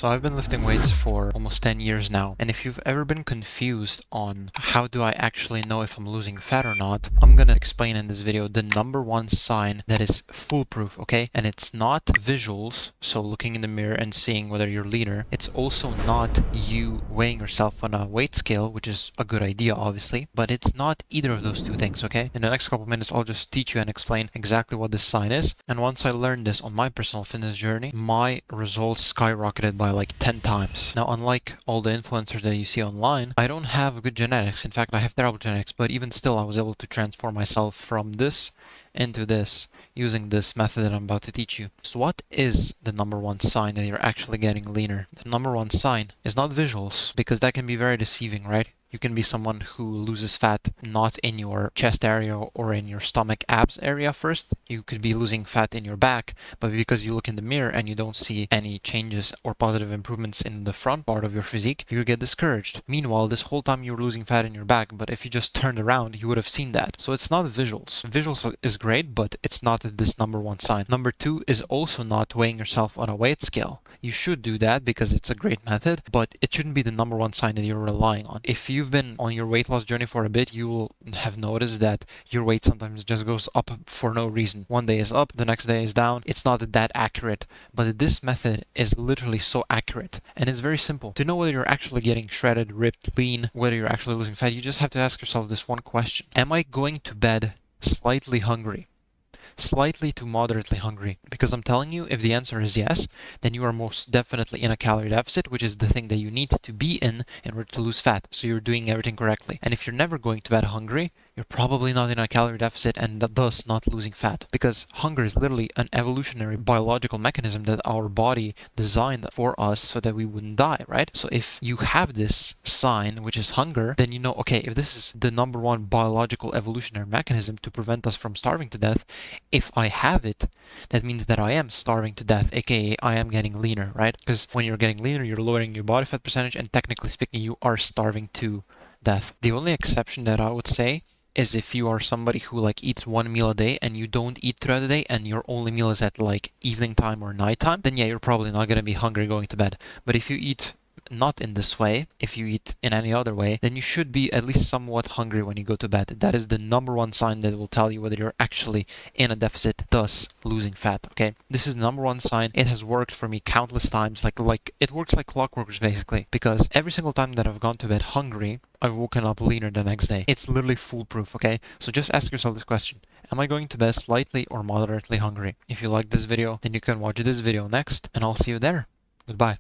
So I've been lifting weights for almost 10 years now, and if you've ever been confused on how do I actually know if I'm losing fat or not, I'm gonna explain in this video the number one sign that is foolproof, okay? And it's not visuals, so looking in the mirror and seeing whether you're leaner. It's also not you weighing yourself on a weight scale, which is a good idea, obviously, but it's not either of those two things, okay? In the next couple minutes, I'll just teach you and explain exactly what this sign is. And once I learned this on my personal fitness journey, my results skyrocketed by like 10 times. Now, unlike all the influencers that you see online, I don't have good genetics. In fact, I have terrible genetics, but even still, I was able to transform myself from this into this using this method that I'm about to teach you. So what is the number one sign that you're actually getting leaner? The number one sign is not visuals, because that can be very deceiving, right? You can be someone who loses fat not in your chest area or in your stomach abs area first. You could be losing fat in your back, but because you look in the mirror and you don't see any changes or positive improvements in the front part of your physique, you get discouraged. Meanwhile, this whole time you were losing fat in your back, but if you just turned around, you would have seen that. So it's not visuals. Visuals is great, but it's not this number one sign. Number two is also not weighing yourself on a weight scale. You should do that because it's a great method, but it shouldn't be the number one sign that you're relying on. If you've been on your weight loss journey for a bit, you will have noticed that your weight sometimes just goes up for no reason. One day is up, the next day is down. It's not that accurate, but this method is literally so accurate, and it's very simple. To know whether you're actually getting shredded, ripped, lean, whether you're actually losing fat, you just have to ask yourself this one question. Am I going to bed slightly hungry? Slightly to moderately hungry? Because I'm telling you, if the answer is yes, then you are most definitely in a calorie deficit, which is the thing that you need to be in order to lose fat. So you're doing everything correctly. And if you're never going to bed hungry, you're probably not in a calorie deficit and thus not losing fat. Because hunger is literally an evolutionary biological mechanism that our body designed for us so that we wouldn't die, right? So if you have this sign, which is hunger, then you know, okay, if this is the number one biological evolutionary mechanism to prevent us from starving to death, if I have it, that means that I am starving to death, aka I am getting leaner, right? Because when you're getting leaner, you're lowering your body fat percentage, and technically speaking, you are starving to death. The only exception that I would say is if you are somebody who like eats one meal a day and you don't eat throughout the day and your only meal is at like evening time or night time, then yeah, you're probably not going to be hungry going to bed. But if you eat not in this way, if you eat in any other way, then you should be at least somewhat hungry when you go to bed. That is the number one sign that will tell you whether you're actually in a deficit, thus losing fat, okay? This is the number one sign. It has worked for me countless times. Like it works like clockwork, basically, because every single time that I've gone to bed hungry, I've woken up leaner the next day. It's literally foolproof, okay? So just ask yourself this question. Am I going to bed slightly or moderately hungry? If you like this video, then you can watch this video next, and I'll see you there. Goodbye.